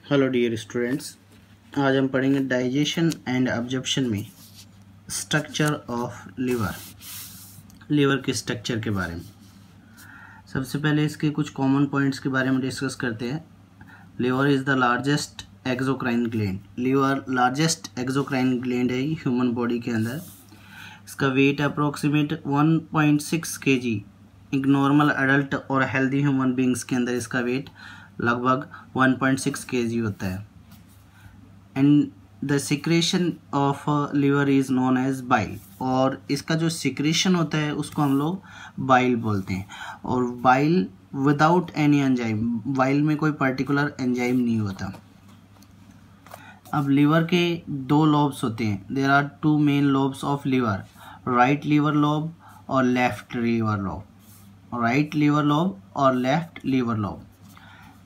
Hello dear students, आज हम पढ़ेंगे डाइजेशन एंड एब्जॉर्प्शन में स्ट्रक्चर ऑफ लीवर के स्ट्रक्चर के बारे में। सबसे पहले इसके कुछ कॉमन पॉइंट्स के बारे में डिस्कस करते हैं। Liver is the largest exocrine gland. Liver largest exocrine gland है ह्यूमन बॉडी के अंदर। इसका वेट अप्रोक्सीमेट 1.6 kg। एक नॉर्मल एडल्ट और हेल्दी ह्यूमन बींग्स के अंदर इसका वेट लगभग 1.6 kg होता है। And the secretion of liver is known as bile. और इसका जो सिक्रेशन होता है उसको हम लोग बाइल बोलते हैं। और bile without any enzyme, bile में कोई पर्टिकुलर एंजाइम नहीं होता। अब लीवर के दो लॉब्स होते हैं। There are two main lobes of liver, right liver lobe और left liver lobe. Right liver lobe और left liver lobe.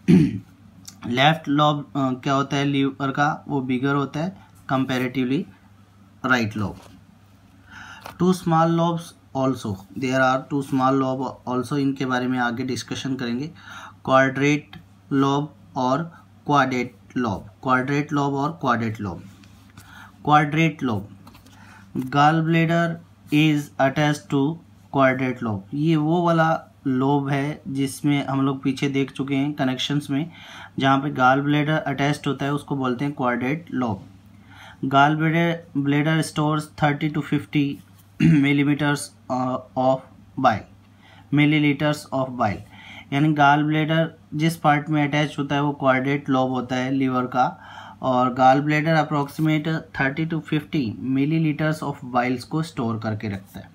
Left lobe क्या होता है लीवर का, वो बिगर होता है comparatively right lobe. Two small lobes also, there are two small lobe also. इनके बारे में आगे डिस्कशन करेंगे। क्वाड्रेट लॉब और क्वाड्रेट लॉब। क्वाड्रेट लॉब और quadrate lobe. Quadrate lobe, gall bladder is attached to quadrate lobe. ये वो वाला लोब है जिसमें हम लोग पीछे देख चुके हैं कनेक्शंस में, जहाँ पे गॉल ब्लैडर अटैच्ड होता है उसको बोलते हैं quadrate lobe. Gall bladder stores 30 to 50 millimetres of bile, millilitres of bile. यानी गॉल ब्लैडर जिस पार्ट में अटैच होता है वो क्वाड्रेट लॉब होता है लीवर का। और gall bladder approximate 30 to 50 millilitres of biles को स्टोर करके रखता है।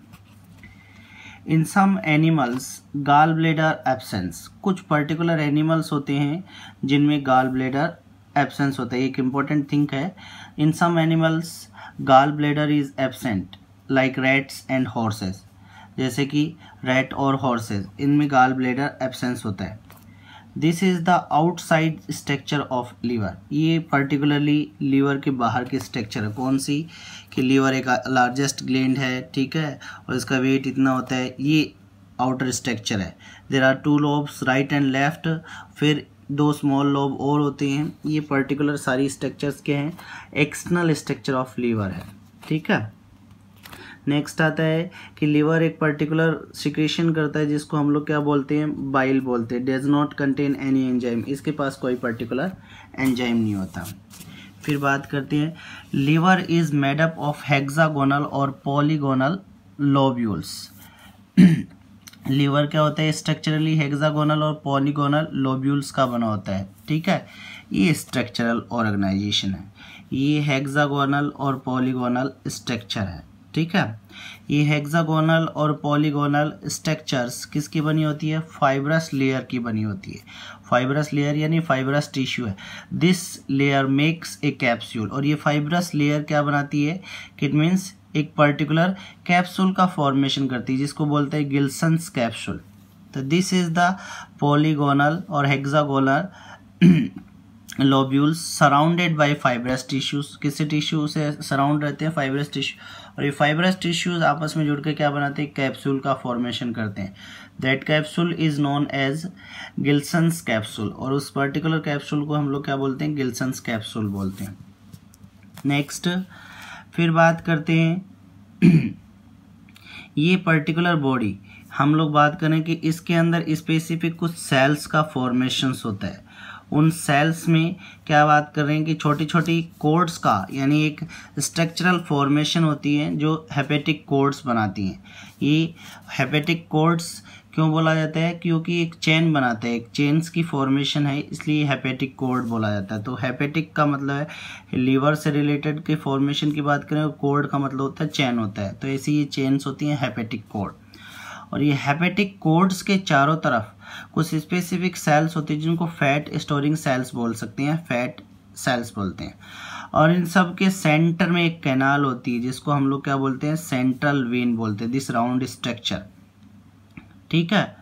In some animals gall bladder absence, कुछ पर्टिकुलर एनिमल्स होते हैं जिनमें गॉल ब्लैडर एब्सेंस होता है। एक इम्पॉर्टेंट थिंग है, in some animals gall bladder is absent like rats and horses. जैसे कि रैट और हॉर्सेस, इनमें गॉल ब्लैडर एब्सेंस होता है। This is the outside structure of liver. ये पर्टिकुलरली लीवर के बाहर की स्ट्रक्चर है। कौन सी? कि लीवर एक लार्जेस्ट ग्लैंड है, ठीक है, और इसका वेट इतना होता है। ये आउटर स्ट्रक्चर है। There are two lobes, right and left. फिर दो स्मॉल लोब और होते हैं। ये पर्टिकुलर सारी स्ट्रक्चर्स के हैं, एक्सटर्नल स्ट्रक्चर ऑफ लीवर है, ठीक है। नेक्स्ट आता है कि लीवर एक पर्टिकुलर सिक्रेशन करता है जिसको हम लोग क्या बोलते हैं, बाइल बोलते हैं। Does not contain any enzyme, इसके पास कोई पर्टिकुलर एंजाइम नहीं होता। फिर बात करते हैं, liver is made up of hexagonal और पॉलीगोनल लोब्यूल्स। लीवर क्या होता है, स्ट्रक्चरली हेक्सागोनल और पॉलीगोनल लोब्यूल्स का बना होता है, ठीक है। ये स्ट्रक्चरल ऑर्गेनाइजेशन है। ये हेक्सागोनल और पॉलीगोनल स्ट्रक्चर है, ठीक है। ये हेक्सागोनल और पॉलीगोनल स्ट्रक्चर्स किसकी बनी होती है, फाइब्रस लेयर की बनी होती है। फाइब्रस लेयर यानी फाइब्रस टिश्यू है। This layer makes a capsule. और ये फाइब्रस लेयर क्या बनाती है, इट मीन्स एक पर्टिकुलर कैप्सूल का फॉर्मेशन करती है जिसको बोलते हैं गिल्सन्स कैप्सूल। तो दिस इज द पॉलीगोनल और hexagonal lobules surrounded by fibrous tissues. किसी टिश्यू से सराउंड रहते हैं, फाइब्रस टिश्यू। और ये फाइब्रस टिश्यूज आपस में जुड़ के क्या बनाते हैं, कैप्सूल का फॉर्मेशन करते हैं। That capsule is known as Glisson's capsule. और उस पर्टिकुलर कैप्सूल को हम लोग क्या बोलते हैं, गिल्सन्स कैप्सूल बोलते हैं। नेक्स्ट फिर बात करते हैं ये पर्टिकुलर बॉडी, हम लोग बात करें कि इसके अंदर स्पेसिफिक कुछ सेल्स का फॉर्मेशंस होता है। उन सेल्स में क्या बात कर रहे हैं कि छोटी छोटी कोड्स का, यानी एक स्ट्रक्चरल फॉर्मेशन होती है जो हेपेटिक कोड्स बनाती हैं। ये हेपेटिक कोड्स क्यों बोला जाता है, क्योंकि एक चेन बनाते हैं, एक चेन्स की फॉर्मेशन है, इसलिए हेपेटिक कोड बोला जाता है। तो हेपेटिक का मतलब है लीवर से रिलेटेड के फॉर्मेशन की बात करें, कोड का मतलब होता है चेन होता है। तो ऐसी ये चेन्स होती हैं हेपेटिक कोड। और ये हेपेटिक कोड्स के चारों तरफ कुछ स्पेसिफिक सेल्स होती हैं जिनको फैट स्टोरिंग सेल्स बोल सकते हैं, फैट सेल्स बोलते हैं। और इन सब के सेंटर में एक कैनाल होती है जिसको हम लोग क्या बोलते हैं, सेंट्रल वेन बोलते हैं। दिस राउंड स्ट्रक्चर, ठीक है।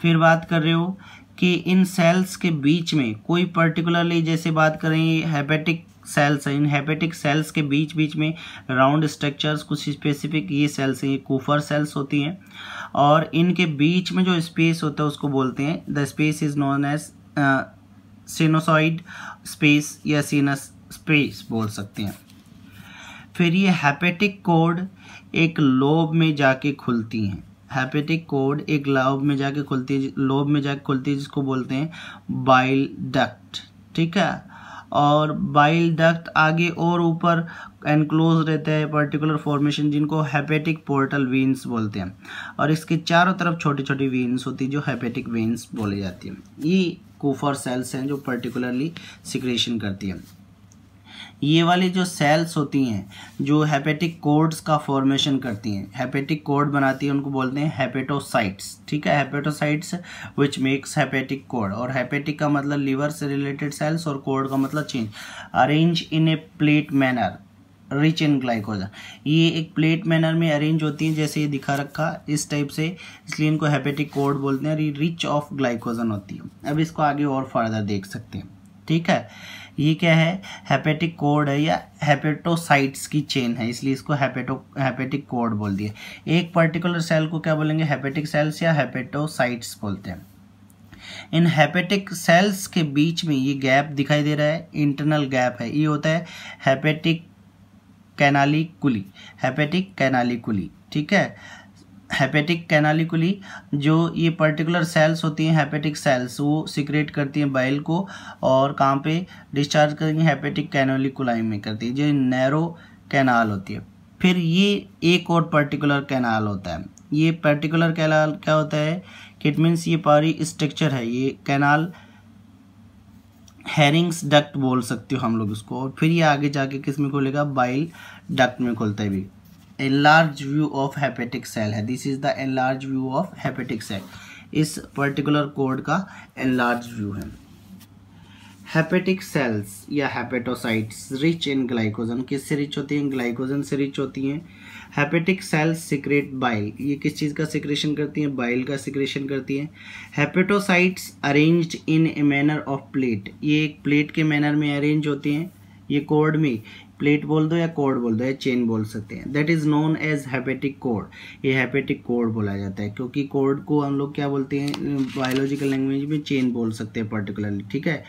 फिर बात कर रहे हो कि इन सेल्स के बीच में कोई पर्टिकुलरली, जैसे बात करें हेपेटिक सेल्स है, इन हेपेटिक सेल्स के बीच बीच में राउंड स्ट्रक्चर्स कुछ स्पेसिफिक ये सेल्स हैं, ये कूफर सेल्स होती हैं। और इनके बीच में जो स्पेस होता है उसको बोलते हैं, the space is known as sinusoid space या सीनस स्पेस बोल सकते हैं। फिर ये हेपेटिक कॉर्ड एक लोब में जाके खुलती हैं। हेपेटिक कॉर्ड एक लोब में जाके खुलती है, जिसको बोलते हैं बाइल डक्ट। ठीक है, और बाइल डक्ट आगे और ऊपर एनक्लोज रहता है पर्टिकुलर फॉर्मेशन, जिनको हेपेटिक पोर्टल वेन्स बोलते हैं, और इसके चारों तरफ छोटी छोटी वेन्स होती है जो हेपेटिक वेन्स बोली जाती है। ये कूफर सेल्स हैं जो पर्टिकुलरली सिक्रेशन करती है। ये वाली जो सेल्स होती हैं जो हेपेटिक कॉर्ड्स का फॉर्मेशन करती हैं, हेपेटिक कॉर्ड बनाती हैं, उनको बोलते हैं हेपेटोसाइट्स। ठीक है, hepatocytes which makes hepatic cord. और हेपेटिक का मतलब लीवर से रिलेटेड सेल्स और कॉर्ड का मतलब change, arrange in a plate manner rich in glycogen. ये एक प्लेट मैनर में अरेंज होती हैं, जैसे ये दिखा रखा इस टाइप से, इसलिए इनको हेपेटिक कॉर्ड बोलते हैं। रिच ऑफ ग्लाइकोजन होती है। अब इसको आगे और फर्दर देख सकते हैं। ठीक है, ये क्या है, हेपेटिक कॉर्ड है या हेपेटोसाइट्स की चेन है, इसलिए इसको हेपेटिक कॉर्ड बोल दिया। एक पर्टिकुलर सेल को क्या बोलेंगे, हेपेटिक सेल्स या हेपेटोसाइट्स बोलते हैं। इन हेपेटिक सेल्स के बीच में ये गैप दिखाई दे रहा है, इंटरनल गैप है, ये होता है हेपेटिक कैनालिकुली। हेपेटिक कैनालिकुली, ठीक है, हेपेटिक कैनालिकुली जो ये पर्टिकुलर सेल्स होती हैं, हेपेटिक सेल्स, वो सिक्रेट करती हैं बाइल को, और कहाँ पे डिस्चार्ज करेंगे, हेपेटिक कैनालिकुलाई में करती है, जो नैरो कैनाल होती है। फिर ये एक और पर्टिकुलर कैनाल होता है। ये पर्टिकुलर कैनाल क्या होता है, इट मीन्स ये पारी स्ट्रक्चर है, ये कैनाल हेरिंग्स डक्ट बोल सकते हो हम लोग इसको। और फिर ये आगे जाके किस में खुलेगा, बाइल डक्ट में खुलता है भी। enlarged view of hepatic cell है, this is the enlarged view of hepatic cell, इस पर्टिकुलर कोड का enlarged view है। हेपेटिक सेल्स या हेपेटोसाइट्स रिच इन ग्लाइकोजन, किससे रिच होती हैं, ग्लाइकोजन से रिच होती हैं। हेपेटिक सेल्स सिक्रेट बाइल, ये किस चीज़ का सिक्रेशन करती हैं, बाइल का सिक्रेशन करती हैं। Hepatocytes arranged in a manner of plate, ये एक प्लेट के मैनर में अरेंज होती हैं। ये कोड में प्लेट बोल दो या कोड बोल दो या चेन बोल सकते हैं, that is known as hepatic cord. ये हेपेटिक कोड बोला जाता है, क्योंकि कोड को हम लोग क्या बोलते हैं, बायोलॉजिकल लैंग्वेज में चेन बोल सकते हैं पर्टिकुलरली। ठीक है,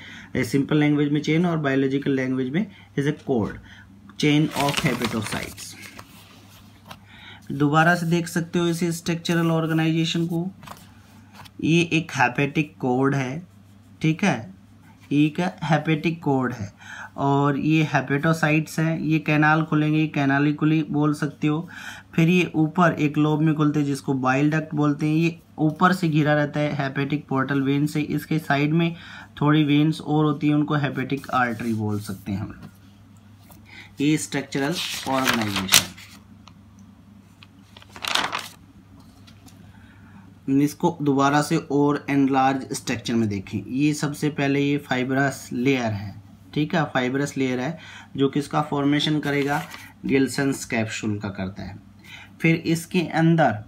सिंपल लैंग्वेज में चेन और बायोलॉजिकल लैंग्वेज में is a code, chain of hepatocytes. दोबारा से देख सकते हो इस स्ट्रक्चरल ऑर्गेनाइजेशन को, ये एक हेपेटिक कोड है। ठीक है, एक हेपेटिक कोड है, और ये हेपेटोसाइट्स हैं, ये कैनाल खुलेंगे, कैनालिकुली बोल सकते हो। फिर ये ऊपर एक लोब में खुलते हैं जिसको बाइल डक्ट बोलते हैं, ये ऊपर से घिरा रहता है हेपेटिक पोर्टल वेन से। इसके साइड में थोड़ी वेन्स और होती हैं, उनको हेपेटिक आर्टरी बोल सकते हैं हम लोग। ये स्ट्रक्चरल ऑर्गेनाइजेशन, इसको दोबारा से और एनलार्ज स्ट्रक्चर में देखें। ये सबसे पहले ये फाइब्रस लेयर है। ठीक है, फाइब्रस लेयर है जो किसका फॉर्मेशन करेगा, गिल्सन्स कैप्सूल का करता है। फिर इसके अंदर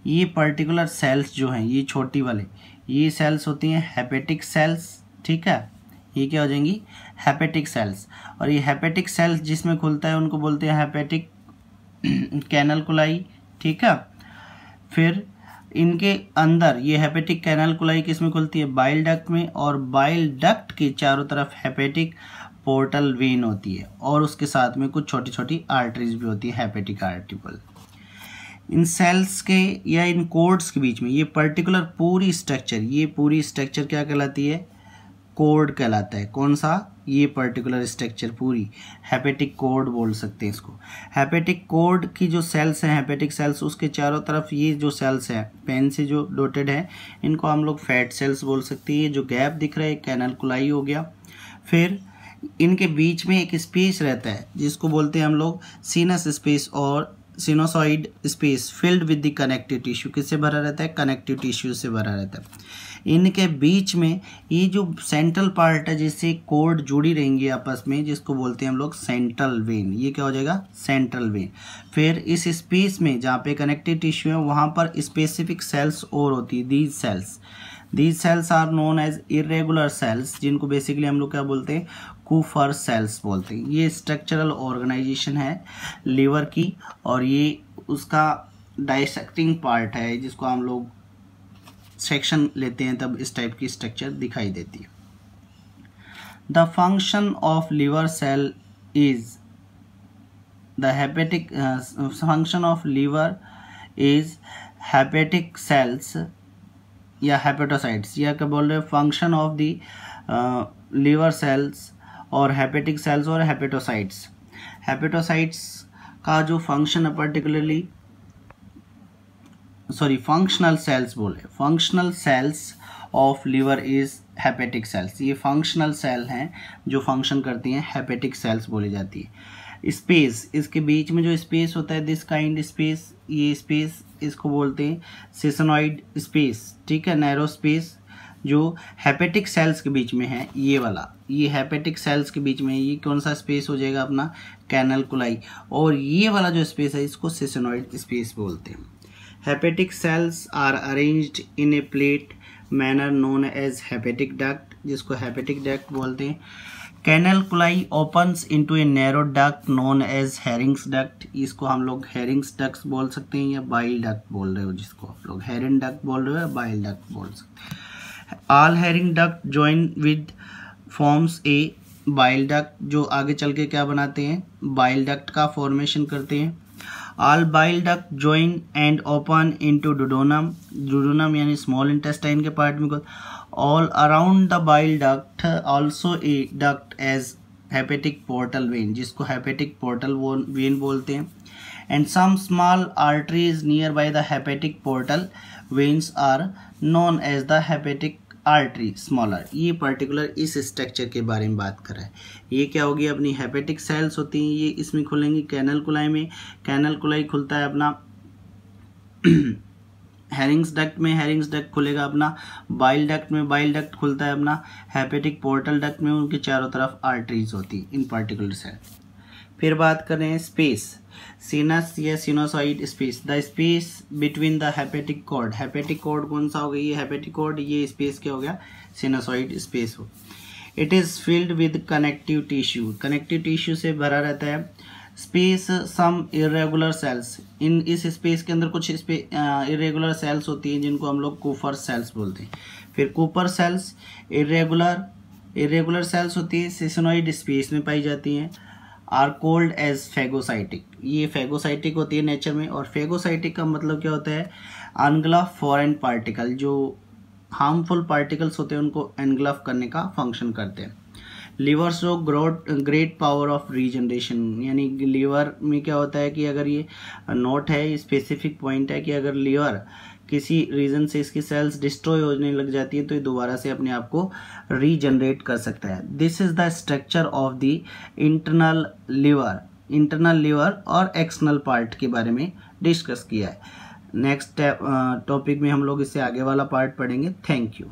ये पर्टिकुलर सेल्स जो हैं, ये छोटी वाले ये सेल्स होती हैं हेपेटिक सेल्स। ठीक है, ये क्या हो जाएंगी, हेपेटिक सेल्स। और ये हेपेटिक सेल्स जिसमें खुलता है उनको बोलते हैं हेपेटिक कैनालकुलाई। ठीक है, फिर इनके अंदर ये हेपेटिक कैनालकुलाई किस में खुलती है, बाइल डक्ट में, और बाइल डक्ट के चारों तरफ हेपेटिक पोर्टल वेन होती है, और उसके साथ में कुछ छोटी छोटी आर्टरीज भी होती है, हेपेटिक आर्टिकल। इन सेल्स के या इन कोड्स के बीच में ये पर्टिकुलर पूरी स्ट्रक्चर, ये पूरी स्ट्रक्चर क्या कहलाती है, कोड कहलाता है। कौन सा, ये पर्टिकुलर स्ट्रक्चर पूरी हेपेटिक कोड बोल सकते हैं इसको। हेपेटिक कोड की जो सेल्स हैं, हेपेटिक सेल्स, उसके चारों तरफ ये जो सेल्स हैं पेन से जो डॉटेड हैं, इनको हम लोग फैट सेल्स बोल सकते हैं। ये जो गैप दिख रहा है कैनालकुलाई हो गया। फिर इनके बीच में एक स्पेस रहता है जिसको बोलते हैं हम लोग सीनस स्पेस और sinusoid space, filled with the connective tissue. किससे भरा रहता है, कनेक्टिव टिश्यू से भरा रहता है। इनके बीच में ये जो सेंट्रल पार्ट है जिससे कोड जुड़ी रहेंगी आपस में, जिसको बोलते हैं हम लोग सेंट्रल वेन, ये क्या हो जाएगा, सेंट्रल वेन। फिर इस स्पेस में जहाँ पे कनेक्टिव टिश्यू है वहाँ पर स्पेसिफिक सेल्स और होती है, these cells are known as irregular cells, जिनको बेसिकली हम लोग क्या बोलते हैं, कूफर सेल्स बोलते हैं। ये स्ट्रक्चरल ऑर्गेनाइजेशन है लीवर की, और ये उसका डाइसेक्टिंग पार्ट है, जिसको हम लोग सेक्शन लेते हैं तब इस टाइप की स्ट्रक्चर दिखाई देती है। The function of liver cell is the hepatic function of liver is hepatic cells या हेपेटोसाइट्स, या क्या बोल रहे हैं, function of the liver cells और हेपेटिक सेल्स और हेपेटोसाइट्स। हेपेटोसाइट्स का जो फंक्शन है पर्टिकुलरली, सॉरी फंक्शनल सेल्स बोले, functional cells of liver is hepatic cells. ये फंक्शनल सेल हैं जो फंक्शन करती हैं, हेपेटिक सेल्स बोली जाती है। स्पेस, इसके बीच में जो स्पेस होता है, दिस काइंड स्पेस, ये स्पेस इसको बोलते हैं सिसोनॉइड स्पेस, ठीक है, नैरो स्पेस जो हेपेटिक सेल्स के बीच में है, ये वाला, ये हेपेटिक सेल्स के बीच में, ये कौन सा स्पेस हो जाएगा अपना, कैनलकुलाई, और ये वाला जो स्पेस है इसको सिसोनॉइड स्पेस बोलते हैं। Hepatic cells are arranged in a plate manner known as hepatic duct, जिसको हेपेटिक डक्ट बोलते हैं। Canaliculi opens into a narrow duct known as Hering's duct, इसको हम लोग हेरिंग्स डक्ट बोल सकते हैं या बाइल डक्ट बोल रहे हो, जिसको आप लोग हेरिंग डक्ट बोल रहे हो या बाइल डक्ट बोल सकते हैं। All herring duct join with forms a bile duct, जो आगे चल के क्या बनाते हैं, बाइल डक्ट का फॉर्मेशन करते हैं। All bile duct join and open into duodenum, duodenum यानी स्मॉल इंटेस्टाइन के पार्ट में। All around the bile duct also a duct as hepatic portal vein, जिसको हेपेटिक पोर्टल वेन बोलते हैं। And some small arteries near by the hepatic portal veins are known as the hepatic artery smaller. ये particular इस structure के बारे में बात कर रहा है। ये क्या होगी, अपनी हेपेटिक सेल्स होती हैं, ये इसमें खुलेंगी कैनलकुलाई में, कैनलकुलाई खुलता है अपना हेरिंग्स डक्ट में, हेरिंग्स डक्ट खुलेगा अपना बाइल डक्ट में, बाइल डक्ट खुलता है अपना हेपेटिक पोर्टल डक्ट में, उनके चारों तरफ आर्टरीज होती इन पर्टिकुलर सेल। फिर बात कर रहे हैं स्पेस, सीनस या sinusoid space, the space between the hepatic cord, hepatic cord कौन सा हो गया, ये हेपेटिक कॉर्ड, ये स्पेस क्या हो गया, सिनोसॉइड स्पेस हो। It is filled with connective tissue, connective tissue से भरा रहता है। स्पेस सम इरेगुलर सेल्स, इन इस स्पेस के अंदर कुछ इरेगुलर सेल्स होती हैं जिनको हम लोग कूपर सेल्स बोलते हैं। फिर कूपर सेल्स इरेगुलर सेल्स होती है, सिसोनॉइड स्पेस में पाई जाती हैं। आर कोल्ड एज फेगोसाइटिक, ये फेगोसाइटिक होती है नेचर में, और फेगोसाइटिक का मतलब क्या होता है, अनग्लफ फॉरेन पार्टिकल, जो हार्मफुल पार्टिकल्स होते हैं उनको एनग्लफ करने का फंक्शन करते हैं। Liver show great power of regeneration, यानी लीवर में क्या होता है कि अगर ये नोट है, स्पेसिफिक पॉइंट है कि अगर लीवर किसी रीजन से इसकी सेल्स डिस्ट्रॉय होने लग जाती है तो ये दोबारा से अपने आप को रीजनरेट कर सकता है। This is the structure of the internal liver और एक्सटर्नल पार्ट के बारे में डिस्कस किया है। नेक्स्ट टॉपिक में हम लोग इससे आगे वाला पार्ट पढ़ेंगे। Thank you.